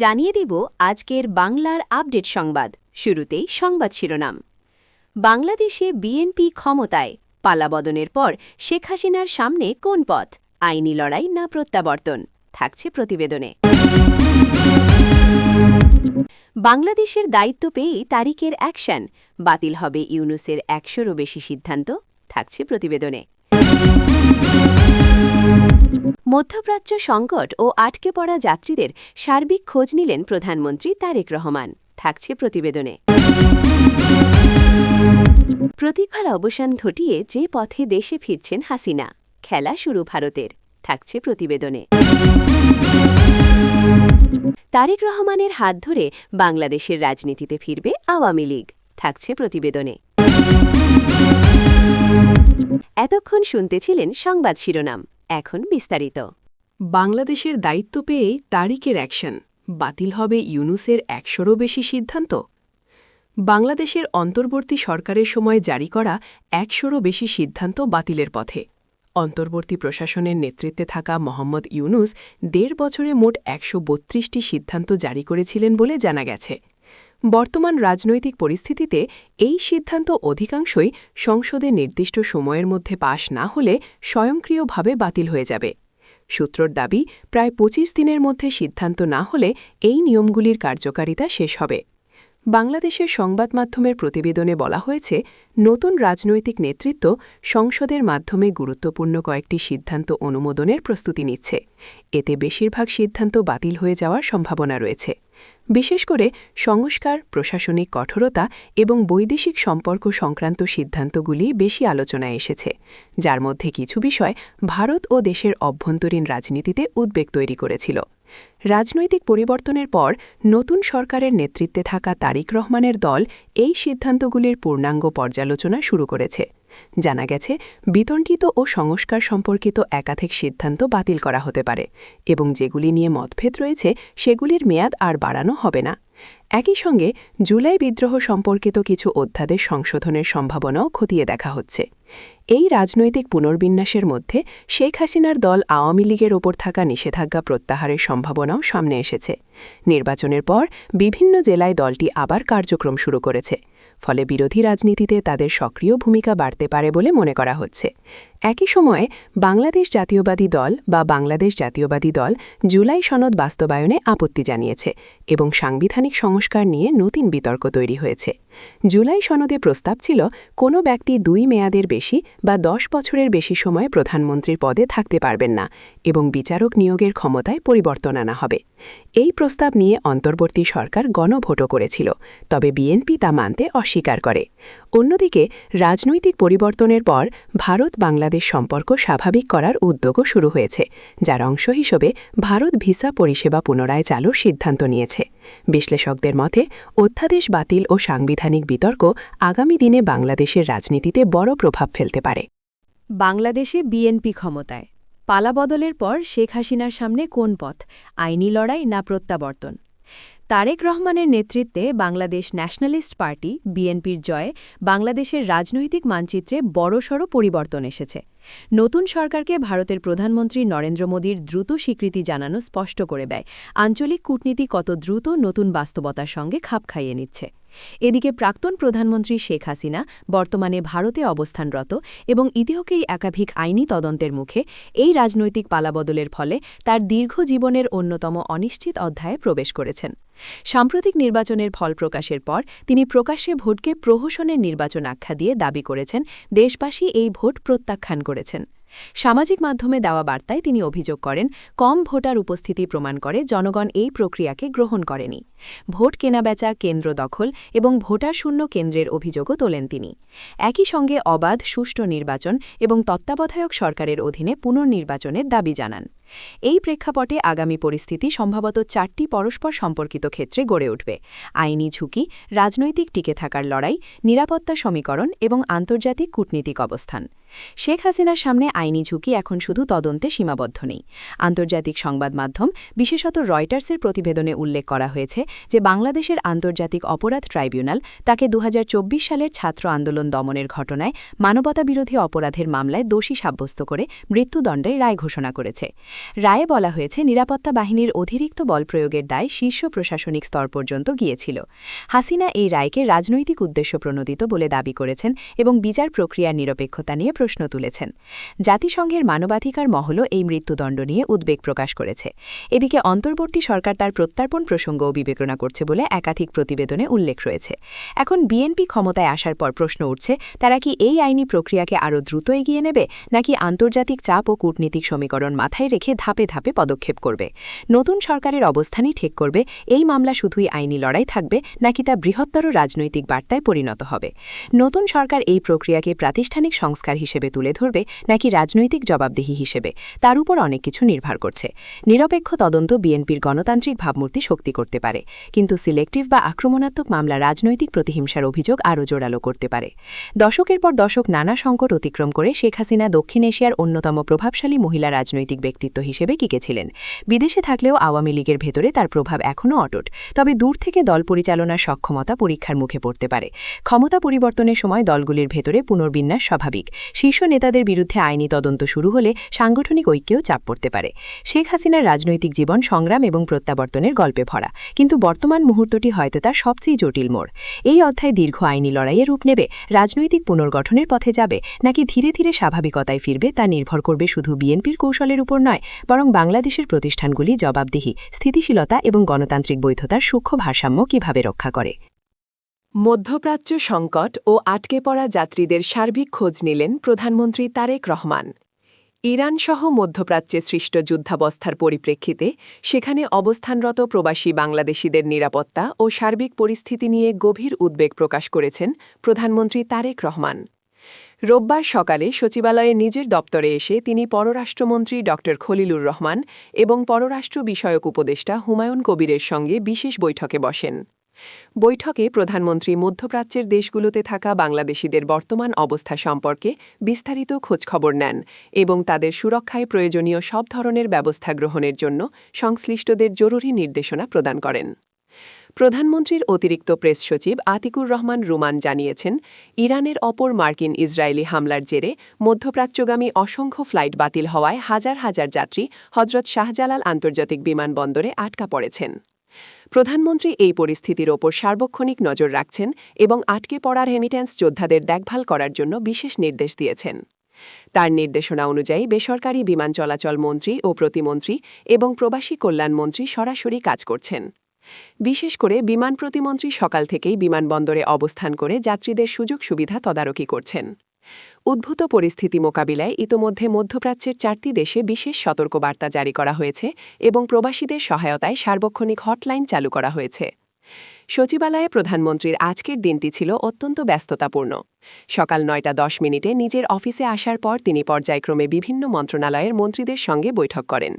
জানিয়ে দিব আজকের বাংলার আপডেট সংবাদ। শুরুতেই সংবাদ শিরোনাম। বাংলাদেশে বিএনপি ক্ষমতায়, পালাবদলের পর শেখ হাসিনার সামনে কোন পথ, আইনি লড়াই না প্রত্যাবর্তন, থাকছে প্রতিবেদনে। বাংলাদেশের দায়িত্ব পেয়েই তারিকের অ্যাকশন, বাতিল হবে ইউনূসের ১০০রও বেশি সিদ্ধান্ত, থাকছে প্রতিবেদনে। মধ্যপ্রাচ্য সংকট ও আটকে পড়া যাত্রীদের সার্বিক খোঁজ নিলেন প্রধানমন্ত্রী তারেক রহমান, থাকছে প্রতিবেদনে। প্রতীক্ষার অবসান ঘটিয়ে যে পথে দেশে ফিরছেন হাসিনা, খেলা শুরু ভারতের, থাকছে প্রতিবেদনে। তারেক রহমানের হাত ধরে বাংলাদেশের রাজনীতিতে ফিরবে আওয়ামী লীগ, থাকছে প্রতিবেদনে। এতক্ষণ শুনতেছিলেন সংবাদ শিরোনাম, এখন বিস্তারিত। বাংলাদেশের দায়িত্ব পেয়েই তারিকের অ্যাকশন, বাতিল হবে ইউনূসের ১০০রও বেশি সিদ্ধান্ত। বাংলাদেশের অন্তর্বর্তী সরকারের সময় জারি করা ১০০রও বেশি সিদ্ধান্ত বাতিলের পথে। অন্তর্বর্তী প্রশাসনের নেতৃত্বে থাকা মোহাম্মদ ইউনূস ১.৫ বছরে মোট ১৩২টি সিদ্ধান্ত জারি করেছিলেন বলে জানা গেছে। বর্তমান রাজনৈতিক পরিস্থিতিতে এই সিদ্ধান্ত অধিকাংশই সংসদে নির্দিষ্ট সময়ের মধ্যে পাশ না হলে স্বয়ংক্রিয়ভাবে বাতিল হয়ে যাবে। সূত্রর দাবি, প্রায় ২৫ দিনের মধ্যে সিদ্ধান্ত না হলে এই নিয়মগুলির কার্যকারিতা শেষ হবে। বাংলাদেশের সংবাদ মাধ্যমের প্রতিবেদনে বলা হয়েছে, নতুন রাজনৈতিক নেতৃত্ব সংসদের মাধ্যমে গুরুত্বপূর্ণ কয়েকটি সিদ্ধান্ত অনুমোদনের প্রস্তুতি নিচ্ছে। এতে বেশিরভাগ সিদ্ধান্ত বাতিল হয়ে যাওয়ার সম্ভাবনা রয়েছে। বিশেষ করে সংস্কার, প্রশাসনিক কঠোরতা এবং বৈদেশিক সম্পর্ক সংক্রান্ত সিদ্ধান্তগুলি বেশি আলোচনায় এসেছে, যার মধ্যে কিছু বিষয় ভারত ও দেশের অভ্যন্তরীণ রাজনীতিতে উদ্বেগ তৈরি করেছিল। রাজনৈতিক পরিবর্তনের পর নতুন সরকারের নেতৃত্বে থাকা তারিক রহমানের দল এই সিদ্ধান্তগুলির পূর্ণাঙ্গ পর্যালোচনা শুরু করেছে। জানা গেছে, বিতর্কিত ও সংস্কার সম্পর্কিত একাধিক সিদ্ধান্ত বাতিল করা হতে পারে এবং যেগুলি নিয়ে মতভেদ রয়েছে সেগুলির মেয়াদ আর বাড়ানো হবে না। একই সঙ্গে জুলাই বিদ্রোহ সম্পর্কিত কিছু অধ্যাদেশ সংশোধনের সম্ভাবনাও খতিয়ে দেখা হচ্ছে। এই রাজনৈতিক পুনর্বিন্যাসের মধ্যে শেখ হাসিনার দল আওয়ামী লীগের ওপর থাকা নিষেধাজ্ঞা প্রত্যাহারের সম্ভাবনাও সামনে এসেছে। নির্বাচনের পর বিভিন্ন জেলায় দলটি আবার কার্যক্রম শুরু করেছে, ফলে বিরোধী রাজনীতিতে তাদের সক্রিয় ভূমিকা বাড়তে পারে বলে মনে করা হচ্ছে। একই সময়ে বাংলাদেশ জাতীয়বাদী দল বা বাংলাদেশ জাতীয়বাদী দল জুলাই সনদ বাস্তবায়নে আপত্তি জানিয়েছে এবং সাংবিধানিক সংস্কার নিয়ে নতুন বিতর্ক তৈরি হয়েছে। জুলাই সনদে প্রস্তাব ছিল, কোনো ব্যক্তি ২ মেয়াদের বেশি বা ১০ বছরের বেশি সময় প্রধানমন্ত্রীর পদে থাকতে পারবেন না এবং বিচারক নিয়োগের ক্ষমতায় পরিবর্তন আনা হবে। এই প্রস্তাব নিয়ে অন্তর্বর্তী সরকার গণভোটও করেছিল, তবে বিএনপি তা মানতে অস্বীকার করে। অন্যদিকে রাজনৈতিক পরিবর্তনের পর ভারত বাংলাদেশ সম্পর্ক স্বাভাবিক করার উদ্যোগও শুরু হয়েছে, যার অংশ হিসেবে ভারত ভিসা পরিষেবা পুনরায় চালুর সিদ্ধান্ত নিয়েছে। বিশ্লেষকদের মতে, অধ্যাদেশ বাতিল ও সাংবিধানিক বিতর্ক আগামী দিনে বাংলাদেশের রাজনীতিতে বড় প্রভাব ফেলতে পারে। বাংলাদেশে বিএনপি ক্ষমতায়, পালাবদলের পর শেখ হাসিনার সামনে কোন পথ, আইনি লড়াই না প্রত্যাবর্তন। তারেক রহমানের নেতৃত্বে বাংলাদেশ ন্যাশনালিস্ট পার্টি বিএনপির জয়ে বাংলাদেশের রাজনৈতিক মানচিত্রে বড়সড় পরিবর্তন এসেছে। নতুন সরকারকে ভারতের প্রধানমন্ত্রী নরেন্দ্র মোদীর দ্রুত স্বীকৃতি জানানো স্পষ্ট করে দেয় আঞ্চলিক কূটনীতি কত দ্রুত নতুন বাস্তবতার সঙ্গে খাপ খাইয়ে নিচ্ছে। এদিকে প্রাক্তন প্রধানমন্ত্রী শেখ হাসিনা বর্তমানে ভারতে অবস্থানরত এবং ইতিহাসেই একাধিক আইনি তদন্তের মুখে এই রাজনৈতিক পালাবদলের ফলে তার দীর্ঘ জীবনের অন্যতম অনিশ্চিত অধ্যায়ে প্রবেশ করেছেন। সাম্প্রতিক নির্বাচনের ফল প্রকাশের পর তিনি প্রকাশ্যে ভোটকে প্রহসনের নির্বাচন আখ্যা দিয়ে দাবি করেছেন দেশবাসী এই ভোট প্রত্যাখ্যান করেছেন। সামাজিক মাধ্যমে দেওয়া বার্তায় তিনি অভিযোগ করেন, কম ভোটার উপস্থিতি প্রমাণ করে জনগণ এই প্রক্রিয়াকে গ্রহণ করেনি। ভোট কেনাবেচা, কেন্দ্র দখল এবং ভোটার শূন্য কেন্দ্রের অভিযোগও তোলেন তিনি। একই সঙ্গে অবাধ, সুষ্ঠু নির্বাচন এবং তত্ত্বাবধায়ক সরকারের অধীনে পুনর্নির্বাচনের দাবি জানান। এই প্রেক্ষাপটে আগামী পরিস্থিতি সম্ভবত ৪টি পরস্পর সম্পর্কিত ক্ষেত্রে গড়ে উঠবে: আইনি ঝুঁকি, রাজনৈতিক টিকে থাকার লড়াই, নিরাপত্তা সমীকরণ এবং আন্তর্জাতিক কূটনীতিক অবস্থান। শেখ হাসিনার সামনে আইনি ঝুঁকি এখন শুধু তদন্তে সীমাবদ্ধ নেই। আন্তর্জাতিক সংবাদ মাধ্যম, বিশেষত রয়টার্সের প্রতিবেদনে উল্লেখ করা হয়েছে যে বাংলাদেশের আন্তর্জাতিক অপরাধ ট্রাইব্যুনাল তাকে ২০২৪ সালের ছাত্র আন্দোলন দমনের ঘটনায় মানবতাবিরোধী অপরাধের মামলায় দোষী সাব্যস্ত করে মৃত্যুদণ্ডের রায় ঘোষণা করেছে। রায়ে বলা হয়েছে নিরাপত্তা বাহিনীর অতিরিক্ত বল প্রয়োগের দায় শীর্ষ প্রশাসনিক স্তর পর্যন্ত গিয়েছিল। হাসিনা এই রায়কে রাজনৈতিক উদ্দেশ্য প্রণোদিত বলে দাবি করেছেন এবং বিচার প্রক্রিয়ার নিরপেক্ষতা নিয়ে প্রশ্ন তুলেছেন। জাতিসংঘের মানবাধিকার মহলও এই মৃত্যুদণ্ড নিয়ে উদ্বেগ প্রকাশ করেছে। এদিকে অন্তর্বর্তী সরকার তার প্রত্যার্পণ প্রসঙ্গও বিবেচনা করছে বলে একাধিক প্রতিবেদনে উল্লেখ রয়েছে। এখন বিএনপি ক্ষমতায় আসার পর প্রশ্ন উঠছে, তারা কি এই আইনি প্রক্রিয়াকে আরও দ্রুত এগিয়ে নেবে, নাকি আন্তর্জাতিক চাপ ও কূটনীতিক সমীকরণ মাথায় রেখে ধাপে ধাপে পদক্ষেপ করবে? নতুন সরকারের অবস্থানই ঠিক করবে এই মামলা শুধুই আইনি লড়াই থাকবে নাকি তা বৃহত্তর রাজনৈতিক বার্তায় পরিণত হবে। নতুন সরকার এই প্রক্রিয়াকে প্রাতিষ্ঠানিক সংস্কার হিসেবে তুলে ধরবে নাকি রাজনৈতিক জবাবদিহি হিসেবে, তার উপর অনেক কিছু নির্ভর করছে। নিরপেক্ষ তদন্ত বিএনপির গণতান্ত্রিক ভাবমূর্তি শক্তি করতে পারে, কিন্তু সিলেক্টিভ বা আক্রমণাত্মক মামলা রাজনৈতিক প্রতিহিংসার অভিযোগ আরও জোরালো করতে পারে। দশকের পর দশক নানা সংকট অতিক্রম করে শেখ হাসিনা দক্ষিণ এশিয়ার অন্যতম প্রভাবশালী মহিলা রাজনৈতিক ব্যক্তিত্ব হিসেবে টিকেছিলেন। বিদেশে থাকলেও আওয়ামী লীগের ভেতরে তার প্রভাব এখনও অটুট, তবে দূর থেকে দল পরিচালনার সক্ষমতা পরীক্ষার মুখে পড়তে পারে। ক্ষমতা পরিবর্তনের সময় দলগুলির ভেতরে পুনর্বিন্যাস স্বাভাবিক। শীর্ষ নেতাদের বিরুদ্ধে আইনি তদন্ত শুরু হলে সাংগঠনিক ঐক্যেও চাপ পড়তে পারে। শেখ হাসিনার রাজনৈতিক জীবন সংগ্রাম এবং প্রত্যাবর্তনের গল্পে ভরা, কিন্তু বর্তমান মুহূর্তটি হয়তো তার সবচেয়ে জটিল মোড়। এই অধ্যায় দীর্ঘ আইনি লড়াইয়ের রূপ নেবে, রাজনৈতিক পুনর্গঠনের পথে যাবে, নাকি ধীরে ধীরে স্বাভাবিকতায় ফিরবে, তা নির্ভর করবে শুধু বিএনপির কৌশলের উপর নয়, বরং বাংলাদেশের প্রতিষ্ঠানগুলি জবাবদিহি, স্থিতিশীলতা এবং গণতান্ত্রিক বৈধতার সূক্ষ্ম ভারসাম্য কিভাবে রক্ষা করে। মধ্যপ্রাচ্য সংকট ও আটকে পড়া যাত্রীদের সার্বিক খোঁজ নিলেন প্রধানমন্ত্রী তারেক রহমান। ইরানসহ মধ্যপ্রাচ্যে সৃষ্ট যুদ্ধাবস্থার পরিপ্রেক্ষিতে সেখানে অবস্থানরত প্রবাসী বাংলাদেশিদের নিরাপত্তা ও সার্বিক পরিস্থিতি নিয়ে গভীর উদ্বেগ প্রকাশ করেছেন প্রধানমন্ত্রী তারেক রহমান। রোববার সকালে সচিবালয়ে নিজের দপ্তরে এসে তিনি পররাষ্ট্রমন্ত্রী ড খলিলুর রহমান এবং পররাষ্ট্র বিষয়ক উপদেষ্টা হুমায়ুন কবিরের সঙ্গে বিশেষ বৈঠকে বসেন। বৈঠকে প্রধানমন্ত্রী মধ্যপ্রাচ্যের দেশগুলোতে থাকা বাংলাদেশিদের বর্তমান অবস্থা সম্পর্কে বিস্তারিত খোঁজখবর নেন এবং তাদের সুরক্ষায় প্রয়োজনীয় সব ধরনের ব্যবস্থা গ্রহণের জন্য সংশ্লিষ্টদের জরুরি নির্দেশনা প্রদান করেন। প্রধানমন্ত্রীর অতিরিক্ত প্রেস সচিব আতিকুর রহমান রুমান জানিয়েছেন, ইরানের অপর মার্কিন ইসরায়েলি হামলার জেরে মধ্যপ্রাচ্যগামী অসংখ্য ফ্লাইট বাতিল হওয়ায় হাজার হাজার যাত্রী হজরত শাহজালাল আন্তর্জাতিক বিমানবন্দরে আটকা পড়েছেন। প্রধানমন্ত্রী এই পরিস্থিতির ওপর সার্বক্ষণিক নজর রাখছেন এবং আটকে পড়ার রেমিট্যান্স যোদ্ধাদের দেখভাল করার জন্য বিশেষ নির্দেশ দিয়েছেন। তার নির্দেশনা অনুযায়ী বেসরকারি বিমান চলাচল মন্ত্রী ও প্রতিমন্ত্রী এবং প্রবাসী কল্যাণ মন্ত্রী সরাসরি কাজ করছেন। বিশেষ করে বিমান প্রতিমন্ত্রী সকাল থেকেই বিমানবন্দরে অবস্থান করে যাত্রীদের সুযোগ সুবিধা তদারকি করছেন। উদ্ভূত পরিস্থিতি মোকাবিলায় ইতোমধ্যে মধ্যপ্রাচ্যের 4টি দেশে বিশেষ সতর্কবার্তা জারি করা হয়েছে এবং প্রবাসীদের সহায়তায় সার্বক্ষণিক হটলাইন চালু করা হয়েছে। সচিবালয়ে প্রধানমন্ত্রীর আজকের দিনটি ছিল অত্যন্ত ব্যস্ততাপূর্ণ। সকাল 9:10 নিজের অফিসে আসার পর তিনি পর্যায়ক্রমে বিভিন্ন মন্ত্রণালয়ের মন্ত্রীদের সঙ্গে বৈঠক করেন।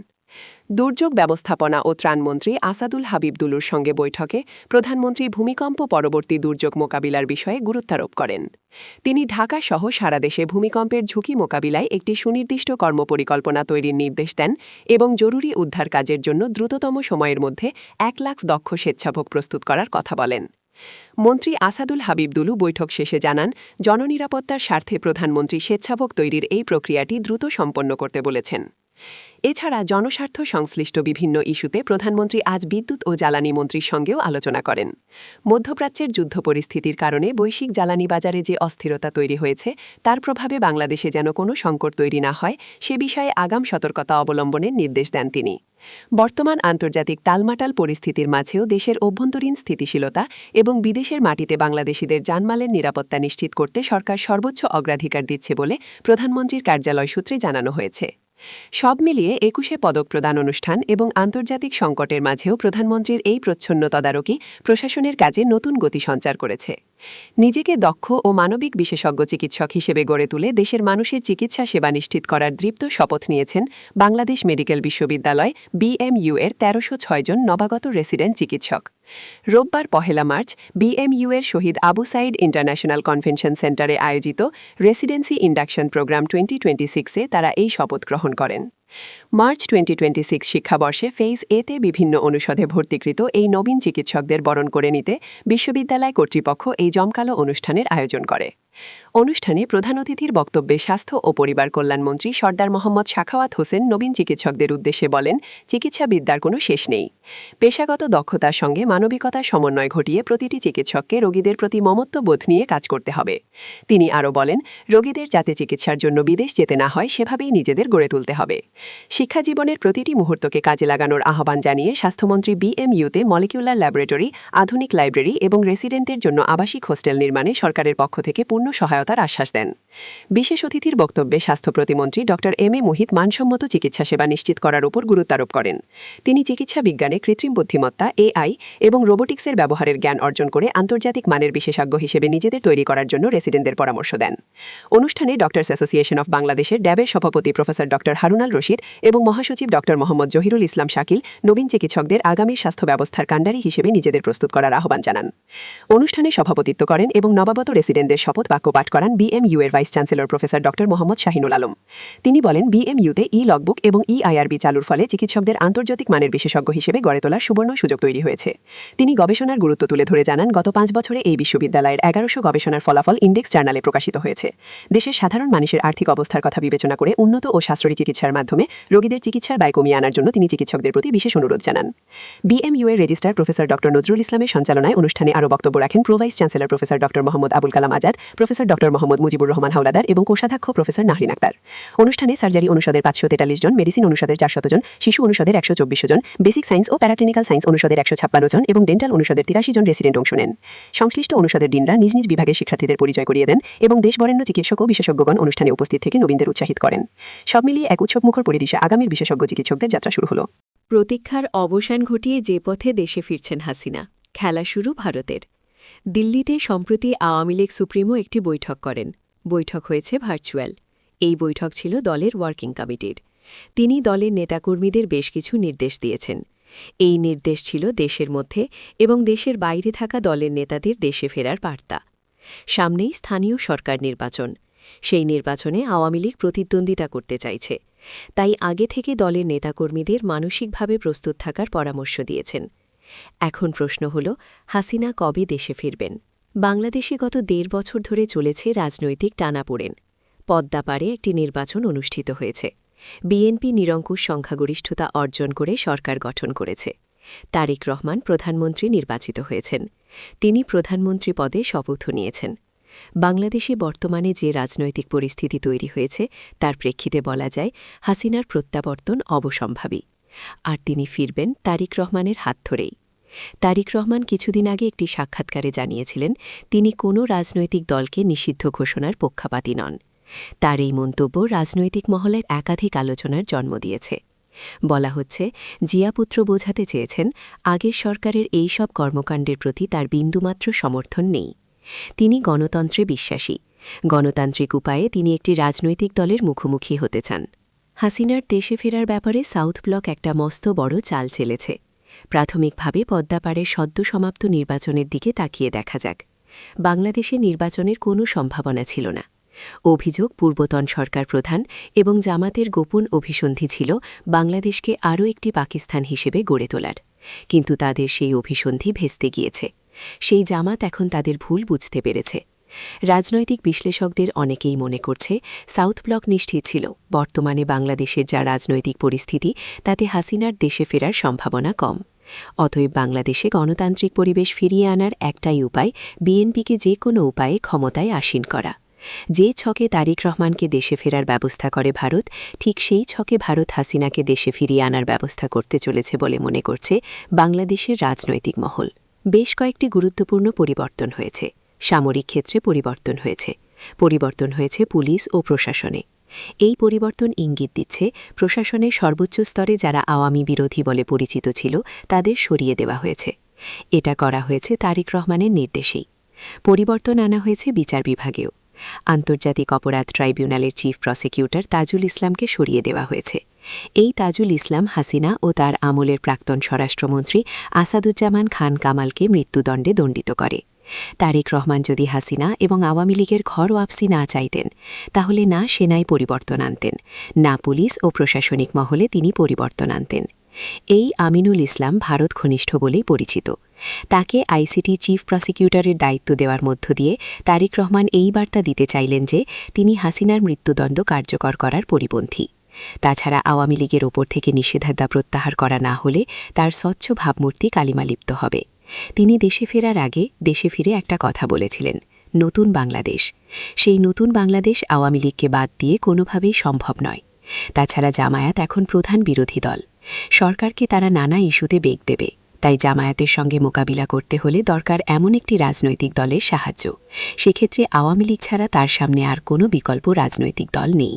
দুর্যোগ ব্যবস্থাপনা ও ত্রাণমন্ত্রী আসাদুল হাবিব দুলুর সঙ্গে বৈঠকে প্রধানমন্ত্রী ভূমিকম্প পরবর্তী দুর্যোগ মোকাবিলার বিষয়ে গুরুত্বারোপ করেন। তিনি ঢাকাসহ সারা দেশে ভূমিকম্পের ঝুঁকি মোকাবিলায় একটি সুনির্দিষ্ট কর্মপরিকল্পনা তৈরির নির্দেশ দেন এবং জরুরি উদ্ধার কাজের জন্য দ্রুততম সময়ের মধ্যে 1 লাখ দক্ষ স্বেচ্ছাসেবক প্রস্তুত করার কথা বলেন। মন্ত্রী আসাদুল হাবিব দুলু বৈঠক শেষে জানান, জননিরাপত্তার স্বার্থে প্রধানমন্ত্রী স্বেচ্ছাসেবক তৈরির এই প্রক্রিয়াটি দ্রুত সম্পন্ন করতে বলেছেন। এছাড়া জনস্বার্থ সংশ্লিষ্ট বিভিন্ন ইস্যুতে প্রধানমন্ত্রী আজ বিদ্যুৎ ও জ্বালানি মন্ত্রীর সঙ্গেও আলোচনা করেন। মধ্যপ্রাচ্যের যুদ্ধ পরিস্থিতির কারণে বৈশ্বিক জ্বালানি বাজারে যে অস্থিরতা তৈরি হয়েছে তার প্রভাবে বাংলাদেশে যেন কোনো সংকট তৈরি না হয় সে বিষয়ে আগাম সতর্কতা অবলম্বনের নির্দেশ দেন তিনি। বর্তমান আন্তর্জাতিক টালমাটাল পরিস্থিতির মাঝেও দেশের অভ্যন্তরীণ স্থিতিশীলতা এবং বিদেশের মাটিতে বাংলাদেশিদের জানমালের নিরাপত্তা নিশ্চিত করতে সরকার সর্বোচ্চ অগ্রাধিকার দিচ্ছে বলে প্রধানমন্ত্রীর কার্যালয় সূত্রে জানানো হয়েছে। সব মিলিয়ে 21শে পদক প্রদান অনুষ্ঠান এবং আন্তর্জাতিক সংকটের মাঝেও প্রধানমন্ত্রীর এই প্রচ্ছন্ন তদারকি প্রশাসনের কাজে নতুন গতি সঞ্চার করেছে। নিজেকে দক্ষ ও মানবিক বিশেষজ্ঞ চিকিৎসক হিসেবে গড়ে তুলে দেশের মানুষের চিকিৎসা সেবা নিশ্চিত করার দৃপ্ত শপথ নিয়েছেন বাংলাদেশ মেডিকেল বিশ্ববিদ্যালয় BMU এর 1306 জন নবাগত রেসিডেন্ট চিকিৎসক। রোববার 1 মার্চ BMU এর শহীদ আবু সাইদ ইন্টারন্যাশনাল কনভেনশন সেন্টারে আয়োজিত রেসিডেন্সি ইন্ডাকশন প্রোগ্রাম 2026-এ তারা এই শপথ গ্রহণ করেন। মার্চ 2026 শিক্ষাবর্ষে ফেজ এতে বিভিন্ন অনুষদে ভর্তিকৃত এই নবীন চিকিৎসকদের বরণ করে নিতে বিশ্ববিদ্যালয় কর্তৃপক্ষ এই জমকালো অনুষ্ঠানের আয়োজন করে। অনুষ্ঠানে প্রধান অতিথির বক্তব্যে স্বাস্থ্য ও পরিবার কল্যাণমন্ত্রী সর্দার মোহাম্মদ সাখাওয়াত হোসেন নবীন চিকিৎসকদের উদ্দেশ্যে বলেন, চিকিৎসাবিদ্যার কোনো শেষ নেই। পেশাগত দক্ষতার সঙ্গে মানবিকতার সমন্বয় ঘটিয়ে প্রতিটি চিকিৎসককে রোগীদের প্রতি মমত্ববোধ নিয়ে কাজ করতে হবে। তিনি আরও বলেন, রোগীদের যাতে চিকিৎসার জন্য বিদেশ যেতে না হয় সেভাবেই নিজেদের গড়ে তুলতে হবে। শিক্ষাজীবনের প্রতিটি মুহূর্তকে কাজে লাগানোর আহ্বান জানিয়ে স্বাস্থ্যমন্ত্রী বিএমইউতে মলিকিউলার ল্যাবরেটরি, আধুনিক লাইব্রেরি এবং রেসিডেন্টের জন্য আবাসিক হোস্টেল নির্মাণে সরকারের পক্ষ থেকে পূর্ণ সহায়তার আশ্বাস দেন। বিশেষ অতিথির বক্তব্যে স্বাস্থ্য প্রতিমন্ত্রী ড এম এ মুহিত মানসম্মত চিকিৎসা সেবা নিশ্চিত করার উপর গুরুত্বারোপ করেন। তিনি চিকিৎসা বিজ্ঞানে কৃত্রিম বুদ্ধিমত্তা এআই এবং রোবোটিক্সের ব্যবহারের জ্ঞান অর্জন করে আন্তর্জাতিক মানের বিশেষজ্ঞ হিসেবে নিজেদের তৈরি করার জন্য রেসিডেন্টদের পরামর্শ দেন। অনুষ্ঠানে ডক্টরস অ্যাসোসিয়েশন অফ বাংলাদেশের ড্যাবের সভাপতি প্রফেসর ড হারুনাল রশিদ এবং মহাসচিব ড মোহাম্মদ জহিরুল ইসলাম শাকিল নবীন চিকিৎসকদের আগামীর স্বাস্থ্য ব্যবস্থার কাণ্ডারি হিসেবে নিজেদের প্রস্তুত করার আহ্বান জানান। অনুষ্ঠানে সভাপতিত্ব করেন এবং নবাগত রেসিডেন্টদের শপথ বাক্য পাঠ করান বিএমইউ এর ভাইস চ্যান্সেলর প্রফেসর ড মোহাম্মদ শাহিনুল আলম। তিনি বলেন, বিএমইউতে লগবুক এবং আইআরবি চালুর ফলে চিকিৎসকদের আন্তর্জাতিক মানের বিশেষজ্ঞ হিসেবে গড়ে তোলার সুবর্ণ সুযোগ তৈরি হয়েছে। তিনি গবেষণার গুরুত্ব তুলে ধরে জানান, গত 5 বছরে এই বিশ্ববিদ্যালয়ের 1100 গবেষণার ফলাফল ইন্ডেক্স জার্নালে প্রকাশিত হয়েছে। দেশের সাধারণ মানুষের আর্থিক অবস্থার কথা বিবেচনা করে উন্নত ও সাশ্রয়ী চিকিৎসার মাধ্যমে রোগীদের চিকিৎসার ব্যয় কমিয়ে আনার জন্য তিনি চিকিৎসকদের প্রতি বিশেষ অনুরোধ জানান। বিএমইউ এর রেজিস্ট্রার প্রফেসর ড নজরুল ইসলামের সঞ্চালনায় অনুষ্ঠানে আরও বক্তব্য রাখেন প্রো ভাইস চ্যান্সেলর প্রফেসর ড মোহাম্মদ আবুল কালাম আজাদ, প্রফেসর ড মোহাম্মদ মুজিবুর রহমান হাওলাদার এবং কোষাধ্যক্ষ প্রফেসর নাহরিন আক্তার। অনুষ্ঠানে সার্জারি অনুষদের 543 জন, মেডিসিন অনুষদের 400 জন, শিশু অনুষদের 124 জন, বেসিক সায়েন্স ও প্যারাক্লিনিক্যাল সায়েন্স অনুষদের 156 জন এবং ডেন্টাল অনুষদের 83 জন রেসিডেন্ট অংশ নেন। সংশ্লিষ্ট অনুষদের ডিনরা নিজ নিজ বিভাগের শিক্ষার্থীদের পরিচয় করিয়ে দেন এবং দেশবরেণ্য চিকিৎসক ও বিশেষজ্ঞগণ অনুষ্ঠানে উপস্থিত থেকে নবীনদের উৎসাহিত করেন। সব মিলিয়ে এক উৎসবমুখর পরিবেশে আগামীর বিশেষজ্ঞ চিকিৎসকদের যাত্রা শুরু হলো। প্রতীক্ষার অবসান ঘটিয়ে যে পথে দেশে ফিরছেন হাসিনা, খেলা শুরু ভারতের। দিল্লিতে সম্প্রতি আওয়ামী লীগ সুপ্রিমো একটি বৈঠক করেন। বৈঠক হয়েছে ভার্চুয়াল। এই বৈঠক ছিল দলের ওয়ার্কিং কমিটির। তিনি দলের নেতাকর্মীদের বেশ কিছু নির্দেশ দিয়েছেন। এই নির্দেশ ছিল দেশের মধ্যে এবং দেশের বাইরে থাকা দলের নেতাদের দেশে ফেরার বার্তা। সামনেই স্থানীয় সরকার নির্বাচন। সেই নির্বাচনে আওয়ামী লীগ প্রতিদ্বন্দ্বিতা করতে চাইছে। তাই আগে থেকে দলের নেতাকর্মীদের মানসিকভাবে প্রস্তুত থাকার পরামর্শ দিয়েছেন। এখন প্রশ্ন হল, হাসিনা কবে দেশে ফিরবেন? বাংলাদেশে গত 1.5 বছর ধরে চলেছে রাজনৈতিক টানাপোড়েন। পদ্মাপাড়ে একটি নির্বাচন অনুষ্ঠিত হয়েছে। বিএনপি নিরঙ্কুশ সংখ্যাগরিষ্ঠতা অর্জন করে সরকার গঠন করেছে। তারেক রহমান প্রধানমন্ত্রী নির্বাচিত হয়েছেন। তিনি প্রধানমন্ত্রী পদে শপথও নিয়েছেন। বাংলাদেশে বর্তমানে যে রাজনৈতিক পরিস্থিতি তৈরি হয়েছে তার প্রেক্ষিতে বলা যায়, হাসিনার প্রত্যাবর্তন অবসম্ভাবী। আর তিনি ফিরবেন তারেক রহমানের হাত ধরেই। তারেক রহমান কিছুদিন আগে একটি সাক্ষাৎকারে জানিয়েছিলেন, তিনি কোনো রাজনৈতিক দলকে নিষিদ্ধ ঘোষণার পক্ষপাতী নন। তার এই মন্তব্য রাজনৈতিক মহলের একাধিক আলোচনার জন্ম দিয়েছে। বলা হচ্ছে, জিয়াপুত্র বোঝাতে চেয়েছেন, আগের সরকারের এই সব কর্মকাণ্ডের প্রতি তার বিন্দুমাত্র সমর্থন নেই। তিনি গণতন্ত্রে বিশ্বাসী। গণতান্ত্রিক উপায়ে তিনি একটি রাজনৈতিক দলের মুখোমুখি হতে চান। হাসিনার দেশে ফেরার ব্যাপারে সাউথ ব্লক একটা মস্ত বড় চাল চেলেছে। প্রাথমিকভাবে পদ্মাপাড়ের সদ্য সমাপ্ত নির্বাচনের দিকে তাকিয়ে দেখা যাক। বাংলাদেশে নির্বাচনের কোনো সম্ভাবনা ছিল না। অভিযোগ, পূর্বতন সরকার প্রধান এবং জামাতের গোপন অভিসন্ধি ছিল বাংলাদেশকে আরও একটি পাকিস্তান হিসেবে গড়ে তোলার। কিন্তু তাদের সেই অভিসন্ধি ভেস্তে গিয়েছে। সেই জামাত এখন তাদের ভুল বুঝতে পেরেছে। রাজনৈতিক বিশ্লেষকদের অনেকেই মনে করছে, সাউথ ব্লক নিশ্চিত ছিল বর্তমানে বাংলাদেশের যা রাজনৈতিক পরিস্থিতি তাতে হাসিনার দেশে ফেরার সম্ভাবনা কম। অতএব বাংলাদেশে গণতান্ত্রিক পরিবেশ ফিরিয়ে আনার একটাই উপায়, বিএনপিকে যে কোনো উপায়ে ক্ষমতায় আসীন করা। যে ছকে তারেক রহমানকে দেশে ফেরার ব্যবস্থা করে ভারত, ঠিক সেই ছকে ভারত হাসিনাকে দেশে ফিরিয়ে আনার ব্যবস্থা করতে চলেছে বলে মনে করছে বাংলাদেশের রাজনৈতিক মহল। বেশ কয়েকটি গুরুত্বপূর্ণ পরিবর্তন হয়েছে। সামরিক ক্ষেত্রে পরিবর্তন হয়েছে পুলিশ ও প্রশাসনে। এই পরিবর্তন ইঙ্গিত দিচ্ছে, প্রশাসনের সর্বোচ্চ স্তরে যারা আওয়ামী বিরোধী বলে পরিচিত ছিল তাদের সরিয়ে দেওয়া হয়েছে। এটা করা হয়েছে তারেক রহমানের নির্দেশেই। পরিবর্তন আনা হয়েছে বিচার বিভাগেও। আন্তর্জাতিক অপরাধ ট্রাইব্যুনালের চিফ প্রসিকিউটর তাজুল ইসলামকে সরিয়ে দেওয়া হয়েছে। এই তাজুল ইসলাম হাসিনা ও তার আমলের প্রাক্তন স্বরাষ্ট্রমন্ত্রী আসাদুজ্জামান খান কামালকে মৃত্যুদণ্ডে দণ্ডিত করে। তারেক রহমান যদি হাসিনা এবং আওয়ামী লীগের ঘর ওয়াপসি না চাইতেন, তাহলে না সেনায় পরিবর্তন আনতেন, না পুলিশ ও প্রশাসনিক মহলে তিনি পরিবর্তন আনতেন। এই আমিনুল ইসলাম ভারত ঘনিষ্ঠ বলেই পরিচিত। তাকে আইসিটি চিফ প্রসিকিউটরের দায়িত্ব দেওয়ার মধ্য দিয়ে তারেক রহমান এই বার্তা দিতে চাইলেন যে তিনি হাসিনার মৃত্যুদণ্ড কার্যকর করার পরিপন্থী। তাছাড়া আওয়ামী লীগের ওপর থেকে নিষেধাজ্ঞা প্রত্যাহার করা না হলে তার স্বচ্ছ ভাবমূর্তি কালিমালিপ্ত হবে। তিনি দেশে ফেরার আগে দেশে ফিরে একটা কথা বলেছিলেন, নতুন বাংলাদেশ। সেই নতুন বাংলাদেশ আওয়ামী লীগকে বাদ দিয়ে কোনোভাবেই সম্ভব নয়। তাছাড়া জামায়াত এখন প্রধান বিরোধী দল। সরকারকে তারা নানা ইস্যুতে বেগ দেবে। তাই জামায়াতের সঙ্গে মোকাবিলা করতে হলে দরকার এমন একটি রাজনৈতিক দলের সাহায্য। সেক্ষেত্রে আওয়ামী লীগ ছাড়া তার সামনে আর কোনো বিকল্প রাজনৈতিক দল নেই।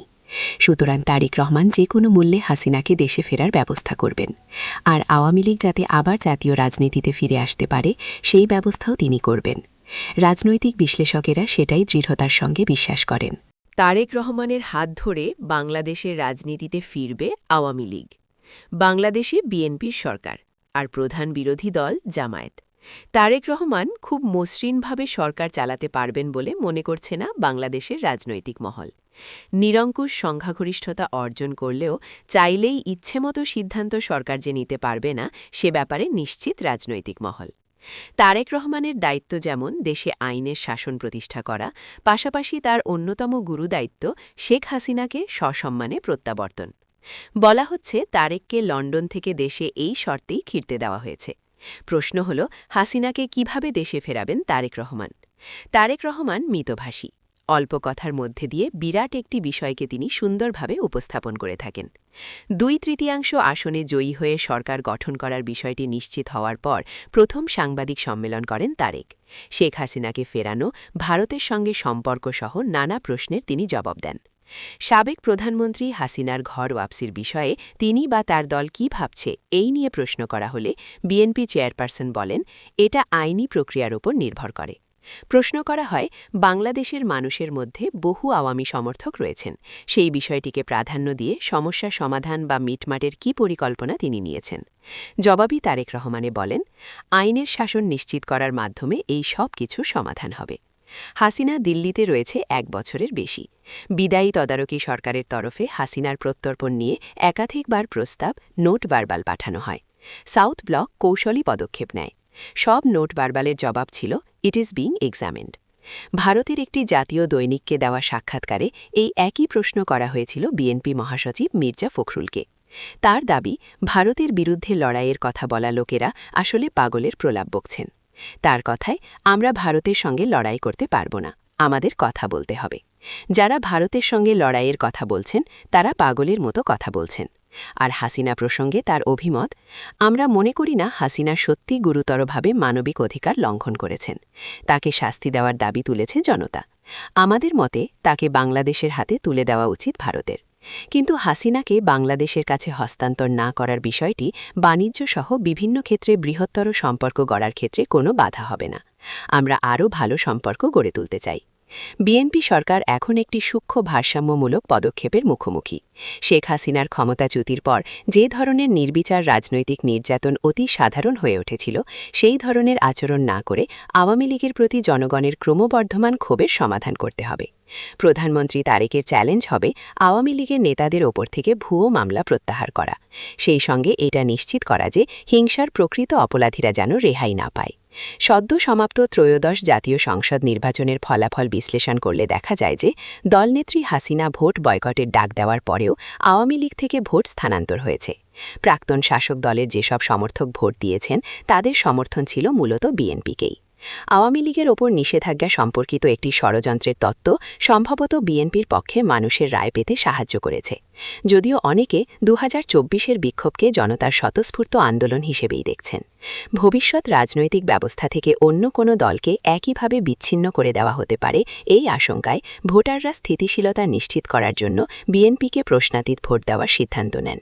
সুতরাং তারেক রহমান যে কোনো মূল্যে হাসিনাকে দেশে ফেরার ব্যবস্থা করবেন। আর আওয়ামী লীগ যাতে আবার জাতীয় রাজনীতিতে ফিরে আসতে পারে সেই ব্যবস্থাও তিনি করবেন। রাজনৈতিক বিশ্লেষকেরা সেটাই দৃঢ়তার সঙ্গে বিশ্বাস করেন। তারেক রহমানের হাত ধরে বাংলাদেশের রাজনীতিতে ফিরবে আওয়ামী লীগ। বাংলাদেশে বিএনপির সরকার, আর প্রধান বিরোধী দল জামায়াত। তারেক রহমান খুব মসৃণভাবে সরকার চালাতে পারবেন বলে মনে করছে না বাংলাদেশের রাজনৈতিক মহল। নিরঙ্কুশ সংখ্যাগরিষ্ঠতা অর্জন করলেও চাইলেই ইচ্ছেমতো সিদ্ধান্ত সরকার যে নিতে পারবে না সে ব্যাপারে নিশ্চিত রাজনৈতিক মহল। তারেক রহমানের দায়িত্ব যেমন দেশে আইনের শাসন প্রতিষ্ঠা করা, পাশাপাশি তার অন্যতম গুরুদায়িত্ব শেখ হাসিনাকে সসম্মানে প্রত্যাবর্তন। বলা হচ্ছে তারেককে লন্ডন থেকে দেশে এই শর্তেই ফিরতে দেওয়া হয়েছে। প্রশ্ন হল, হাসিনাকে কিভাবে দেশে ফেরাবেন তারেক রহমান? তারেক রহমান মিতভাষী। অল্প কথার মধ্যে দিয়ে বিরাট একটি বিষয়কে তিনি সুন্দরভাবে উপস্থাপন করে থাকেন। 2/3 আসনে জয়ী হয়ে সরকার গঠন করার বিষয়টি নিশ্চিত হওয়ার পর প্রথম সাংবাদিক সম্মেলন করেন তারেক। শেখ হাসিনাকে ফেরানো, ভারতের সঙ্গে সম্পর্ক সহ নানা প্রশ্নের তিনি জবাব দেন। সাবেক প্রধানমন্ত্রী হাসিনার ঘর ওয়াপসির বিষয়ে তিনি বা তার দল কি ভাবছে এই নিয়ে প্রশ্ন করা হলে বিএনপি চেয়ারপারসন বলেন, এটা আইনি প্রক্রিয়ার উপর নির্ভর করে। প্রশ্ন করা হয়, বাংলাদেশের মানুষের মধ্যে বহু আওয়ামী সমর্থক রয়েছেন, সেই বিষয়টিকে প্রাধান্য দিয়ে সমস্যা সমাধান বা মিটমাটের কি পরিকল্পনা তিনি নিয়েছেন? জবাবি তারেক রহমানে বলেন, আইনের শাসন নিশ্চিত করার মাধ্যমে এই সব কিছু সমাধান হবে। হাসিনা দিল্লিতে রয়েছে 1 বছরের বেশি। বিদায়ী তদারকি সরকারের তরফে হাসিনার প্রত্যর্পণ নিয়ে একাধিকবার প্রস্তাব, নোট ভার্বাল পাঠানো হয়। সাউথ ব্লক কৌশলী পদক্ষেপ নেয়। সব নোট ভার্বালের জবাব ছিল, ইট ইজ বিং এক্সামিন্ড। ভারতের একটি জাতীয় দৈনিককে দেওয়া সাক্ষাৎকারে এই একই প্রশ্ন করা হয়েছিল বিএনপি মহাসচিব মির্জা ফখরুলকে। তার দাবি, ভারতের বিরুদ্ধে লড়াইয়ের কথা বলা লোকেরা আসলে পাগলের প্রলাপ বকছেন। তার কথায়, আমরা ভারতের সঙ্গে লড়াই করতে পারব না, আমাদের কথা বলতে হবে। যারা ভারতের সঙ্গে লড়াইয়ের কথা বলছেন তারা পাগলের মতো কথা বলছেন। আর হাসিনা প্রসঙ্গে তার অভিমত, আমরা মনে করি না হাসিনা সত্যি গুরুতরভাবে মানবিক অধিকার লঙ্ঘন করেছেন। তাকে শাস্তি দেওয়ার দাবি তুলেছে জনতা। আমাদের মতে তাকে বাংলাদেশের হাতে তুলে দেওয়া উচিত ভারতের। কিন্তু হাসিনাকে বাংলাদেশের কাছে হস্তান্তর না করার বিষয়টি বাণিজ্য সহ বিভিন্ন ক্ষেত্রে বৃহত্তর সম্পর্ক গড়ার ক্ষেত্রে কোনো বাধা হবে না। আমরা আরও ভালো সম্পর্ক গড়ে তুলতে চাই। বিএনপি সরকার এখন একটি সূক্ষ্ম ভারসাম্যমূলক পদক্ষেপের মুখোমুখি। শেখ হাসিনার ক্ষমতাচ্যুতির পর যে ধরনের নির্বিচার রাজনৈতিক নির্যাতন অতি সাধারণ হয়ে উঠেছিল, সেই ধরনের আচরণ না করে আওয়ামী লীগের প্রতি জনগণের ক্রমবর্ধমান ক্ষোভের সমাধান করতে হবে। প্রধানমন্ত্রী তারেকের চ্যালেঞ্জ হবে আওয়ামী লীগের নেতাদের ওপর থেকে ভুয়ো মামলা প্রত্যাহার করা, সেই সঙ্গে এটা নিশ্চিত করা যে হিংসার প্রকৃত অপরাধীরা যেন রেহাই না পায়। সদ্য সমাপ্ত ত্রয়োদশ জাতীয় সংসদ নির্বাচনের ফলাফল বিশ্লেষণ করলে দেখা যায় যে দলনেত্রী হাসিনা ভোট বয়কটের ডাক দেওয়ার পরেও আওয়ামী লীগ থেকে ভোট স্থানান্তর হয়েছে। প্রাক্তন শাসক দলের যেসব সমর্থক ভোট দিয়েছেন তাদের সমর্থন ছিল মূলত বিএনপিকেই। আওয়ামী লীগের ওপর নিষেধাজ্ঞা সম্পর্কিত একটি ষড়যন্ত্রের তত্ত্ব সম্ভবত বিএনপির পক্ষে মানুষের রায় পেতে সাহায্য করেছে, যদিও অনেকে 2024-এর বিক্ষোভকে জনতার স্বতঃস্ফূর্ত আন্দোলন হিসেবেই দেখছেন। ভবিষ্যৎ রাজনৈতিক ব্যবস্থা থেকে অন্য কোনো দলকে একইভাবে বিচ্ছিন্ন করে দেওয়া হতে পারে, এই আশঙ্কায় ভোটাররা স্থিতিশীলতা নিশ্চিত করার জন্য বিএনপিকে প্রশ্নাতীত ভোট দেওয়ার সিদ্ধান্ত নেন।